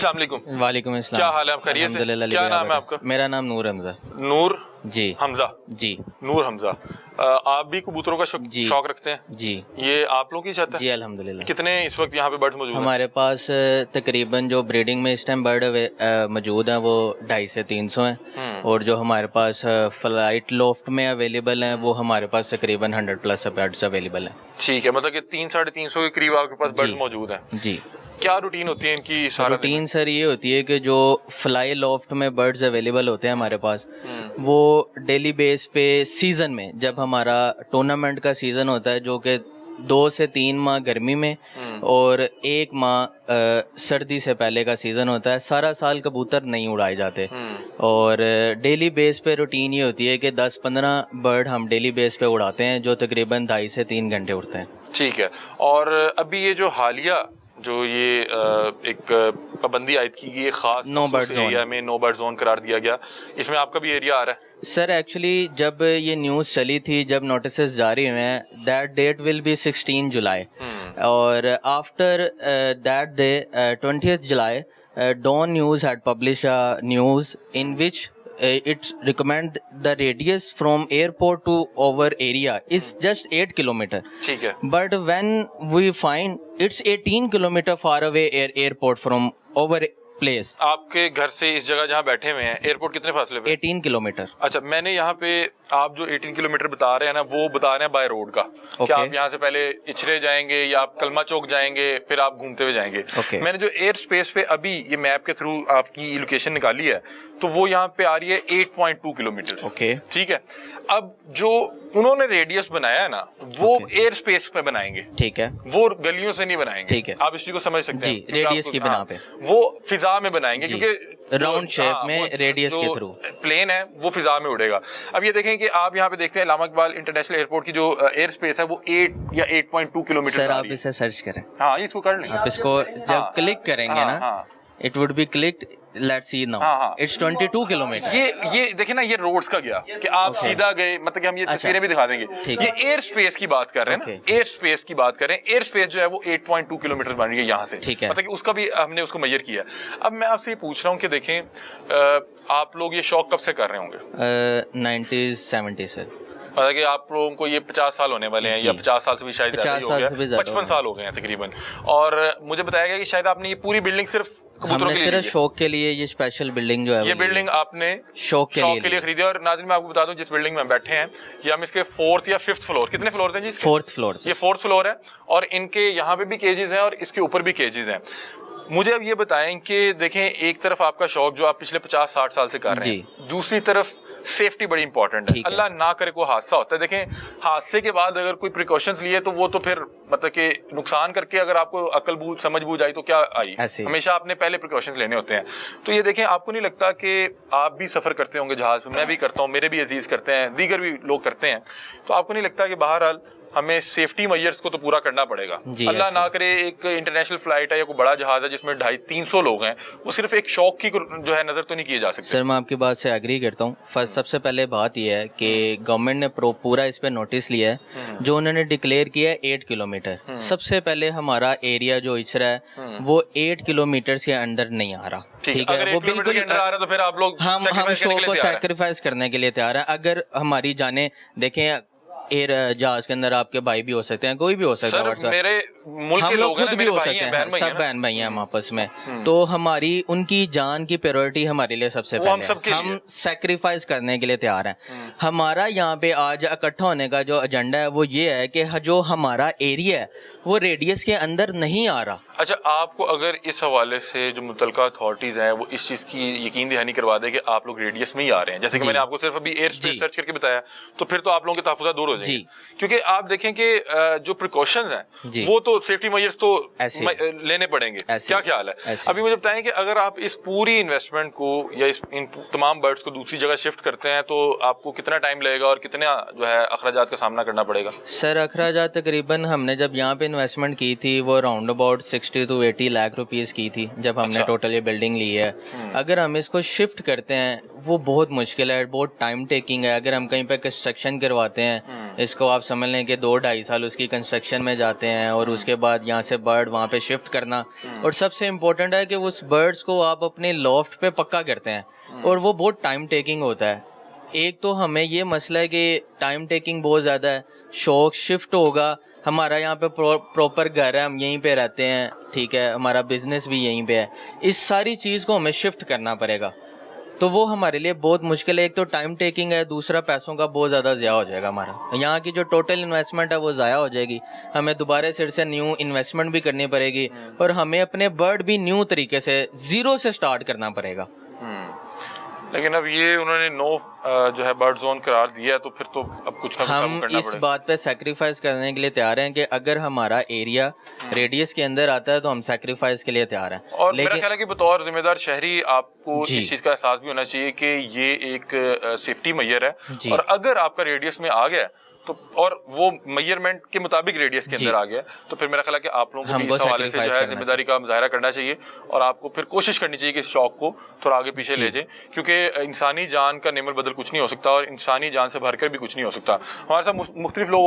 अस्सलाम वालेकुम। वालेकुम अस्सलाम। क्या हाल है, आप खैरियत से? अल्हम्दुलिल्लाह। क्या नाम है आपका? मेरा नाम नूर हमजा। नूर जी हमजा। जी नूर हमजा, आप भी कबूतरों का जी शौक रखते हैं? जी ये आप लोगों की छत है? जी अल्हम्दुलिल्लाह। कितने इस वक्त यहाँ पे बर्ड्स मौजूद हैं? हमारे पास तकरीबन जो ब्रीडिंग में इस टाइम बर्ड मौजूद हैं वो 250 से 300 हैं, और जो हमारे पास फ्लाइट लॉफ्ट में अवेलेबल हैं वो हमारे पास तकरीबन 100+ बर्ड्स अवेलेबल हैं। ठीक है, मतलब कि 300-350 के करीब आपके पास बर्ड्स मौजूद हैं। जी। क्या रूटीन होती है इनकी? सारा रूटीन सर ये होती है कि जो फ्लाई लॉफ्ट में बर्ड्स अवेलेबल होते हैं हमारे पास, वो डेली बेस पे सीज़न में, जब हमारा टूर्नामेंट का सीज़न होता है जो कि 2 से 3 माह गर्मी में और 1 माह सर्दी से पहले का सीज़न होता है, सारा साल कबूतर नहीं उड़ाए जाते। और डेली बेस पे रूटीन ये होती है कि 10-15 बर्ड हम डेली बेस पे उड़ाते हैं जो तकरीबन 2.5 से 3 घंटे उड़ते हैं। ठीक है। और अभी ये जो हालिया जो ये एक पाबंदी आयद की गई, खास नो बर्ड एरिया में नो बर्ड जोन करार दिया गया, इसमें आपका भी एरिया आ रहा है? सर एक्चुअली जब ये न्यूज़ चली थी, जब नोटिसेस जारी हुए हैं, दैट डेट विल बी 16 जुलाई, और after that day 20th July Dawn News had published a news in which it recommend the radius from airport to our area is just 8 kilometer. ठीक है। But when we find it's 18 kilometer far away airport from our place. आपके घर से इस जगह जहाँ बैठे हुए हैं एयरपोर्ट कितने फासले पे? 18 किलोमीटर। अच्छा, मैंने यहाँ पे आप जो 18 किलोमीटर बता रहे हैं ना, वो बता रहे हैं बाय रोड का। क्या आप यहाँ से पहले इचरे जाएंगे या आप कलमा चौक जाएंगे, फिर आप घूमते हुए जाएंगे? मैंने जो एयर स्पेस पे अभी ये मैप के थ्रू आपकी लोकेशन निकाली है, तो वो यहाँ पे आ रही है 8.2 किलोमीटर। ओके, ठीक है। अब जो उन्होंने रेडियस बनाया है ना, वो एयर स्पेस पे बनाएंगे, ठीक है, वो गलियों से नहीं बनाएंगे। ठीक है, आप इस चीज को समझ सकते हैं। जी, रेडियस की बिना पे वो फिजा में बनाएंगे, क्योंकि राउंड शेप में रेडियस के थ्रू प्लेन है वो फिजा में उड़ेगा। अब ये देखें कि आप यहाँ पे देखते हैं इलामा इकबाल इंटरनेशनल एयरपोर्ट की जो एयर स्पेस है वो 8 या 8.2 किलोमीटर। सर आप इसे सर्च करें। हाँ, इसको कर लें आप इसको जब क्लिक करेंगे ना, it would be clicked, let's see now it's 22 kilometre. ये देखिए ना, ये रोड्स का गया कि आप सीधा गए, मतलब कि हम ये तस्वीरें भी दिखा देंगे। ये एयर स्पेस की बात कर रहे हैं ना, एयर स्पेस की बात करें, एयर स्पेस जो है वो 8.2 किलोमीटर बन रही है यहाँ से। ठीक है, मतलब कि उसका भी हमने उसको मेजर किया। अब मैं आपसे ये पूछ रहा हूँ कि देखें, आप लोग ये शौक कब से कर रहे होंगे? 90s 70s से। मतलब कि आप लोगों को ये 50 साल होने वाले हैं, या 50 साल से भी शायद 55 साल हो गए हैं तकरीबन। और मुझे बताया गया कि शायद आपने ये पूरी बिल्डिंग सिर्फ कबूतरों के लिए, सिर्फ शौक के लिए, ये स्पेशल बिल्डिंग जो है, ये बिल्डिंग आपने शौक के लिए खरीदी। और नाज़रीन मैं आपको बता दूं, जिस बिल्डिंग में बैठे हैं ये हम इसके 4th या 5th फ्लोर, कितने फ्लोर थे जी? 4th floor. ये 4th फ्लोर है, और इनके यहाँ पे भी केजेस हैं और इसके ऊपर भी केजेस हैं। मुझे अब ये बताएं कि देखें, एक तरफ आपका शौक जो आप पिछले 50-60 साल से कर रहे हैं, दूसरी तरफ सेफ्टी बड़ी इंपॉर्टेंट है। अल्लाह ना करे कोई हादसा होता है, देखें हादसे के बाद अगर कोई प्रिकॉशंस लिए तो वो तो फिर मतलब कि नुकसान करके अगर आपको अकल बूझ समझ बूझ आई तो क्या आई, हमेशा आपने पहले प्रिकॉशंस लेने होते हैं। तो ये देखें, आपको नहीं लगता कि आप भी सफर करते होंगे जहाज में, मैं भी करता हूँ, मेरे भी अजीज करते हैं, दीगर भी लोग करते हैं, तो आपको नहीं लगता कि बहरहाल हमें सेफ्टी मेजर्स को तो पूरा करना पड़ेगा? अल्लाह ना करे एक इंटरनेशनल फ्लाइट है या कोई बड़ा जहाज है जिसमें 250-300 लोग हैं, वो सिर्फ एक शौक की जो है नजर तो नहीं किए जा सकते। सर मैं आपकी बात से एग्री करता हूँ। फर्स्ट सबसे पहले बात यह है कि गवर्नमेंट ने पूरा इस पे नोटिस लिया है, जो उन्होंने डिक्लेयर किया है 8 किलोमीटर। सबसे पहले हमारा एरिया जो इचरा है वो 8 किलोमीटर के अंदर नहीं आ रहा। ठीक है, वो बिल्कुल तो फिर आप लोग हम शौक को सैक्रिफाइस करने के लिए तैयार है। अगर हमारी जाने देखें, एयर जहाज के अंदर आपके भाई भी हो सकते हैं, कोई भी हो सकता है, मेरे मुल्क के लोग खुद भी हो सकते हैं, सब बहन भाई हैं हम आपस में। तो हमारी उनकी जान की प्रायोरिटी हमारे लिए सबसे पहले है, हम सैक्रिफाइस करने के लिए तैयार हैं। हमारा यहाँ पे आज इकट्ठा होने का जो एजेंडा है वो ये है कि जो हमारा एरिया है वो रेडियस के अंदर नहीं आ रहा। अच्छा, आपको अगर इस हवाले से जो मुतलका अथॉरिटीज हैं वो इस चीज़ की यकीन दहानी करवा दे कि आप लोग रेडियस में ही आ रहे हैं, जैसे कि मैंने आपको सिर्फ अभी एयर स्पेस सर्च करके बताया, तो फिर तो आप लोगों के तहफ़्फ़ुज़ात दूर हो जाएंगे। क्योंकि आप देखें कि जो प्रिकॉशंस हैं वो तो सेफ्टी मेजर्स तो लेने पड़ेंगे। क्या ख्याल है? अभी मुझे बताएं कि अगर आप इस पूरी इन्वेस्टमेंट को या इन तमाम बर्ड्स को दूसरी जगह शिफ्ट करते हैं तो आपको कितना टाइम लगेगा और कितना जो है अखराजात का सामना करना पड़ेगा? सर अखराजात तकरीबन हमने जब यहाँ पे इन्वेस्टमेंट की थी वो round about 60 to 80 lakh rupees की थी जब हमने टोटल ये बिल्डिंग ली है। अगर हम इसको शिफ्ट करते हैं वो बहुत मुश्किल है, बहुत टाइम टेकिंग है। अगर हम कहीं पे कंस्ट्रक्शन करवाते हैं, इसको आप समझ लें कि 2-2.5 साल उसकी कंस्ट्रक्शन में जाते हैं, और उसके बाद यहाँ से बर्ड वहाँ पे शिफ्ट करना, और सबसे इम्पोर्टेंट है कि उस बर्ड्स को आप अपने लॉफ्ट पे पक्का करते हैं, और वो बहुत टाइम टेकिंग होता है। एक तो हमें ये मसला है कि टाइम टेकिंग बहुत ज़्यादा है, शौक शिफ्ट होगा, हमारा यहाँ पे प्रॉपर घर है, हम यहीं पे रहते हैं, ठीक है, हमारा बिजनेस भी यहीं पे है, इस सारी चीज़ को हमें शिफ्ट करना पड़ेगा, तो वो हमारे लिए बहुत मुश्किल है। एक तो टाइम टेकिंग है, दूसरा पैसों का बहुत ज़्यादा ज़्यादा हो जाएगा हमारा, यहाँ की जो टोटल इन्वेस्टमेंट है वो ज़ाया हो जाएगी, हमें दोबारा से न्यू इन्वेस्टमेंट भी करनी पड़ेगी, और हमें अपने बर्ड भी न्यू तरीके से ज़ीरो से स्टार्ट करना पड़ेगा। लेकिन अब ये उन्होंने जो है बर्ड जोन करार दिया है, तो फिर तो अब कुछ ना कुछ हम करना इस पड़ेगा। बात पे सैक्रिफाइस करने के लिए तैयार हैं कि अगर हमारा एरिया रेडियस के अंदर आता है तो हम सैक्रिफाइस के लिए तैयार हैं। और मेरा ख्याल है कि बतौर जिम्मेदार शहरी आपको जी। इस चीज का एहसास भी होना चाहिए कि ये एक सेफ्टी मैयर है, जी। और अगर आपका रेडियस में आ गया तो, और वो मेजरमेंट के मुताबिक रेडियस के जी। अंदर आ गया, तो फिर मेरा ख्याल है कि आप लोगों को भी हमको इस हवाले से जो sacrifice है करना जिम्मेदारी का मुजाहरा करना चाहिए, और आपको फिर कोशिश करनी चाहिए कि इस शौक को थोड़ा आगे पीछे जी। ले जाए, क्योंकि इंसानी जान का नेमल बदल कुछ नहीं हो सकता, और इंसानी जान से भरकर भी कुछ नहीं हो सकता। हमारे साथ मुख्तलिफ लोग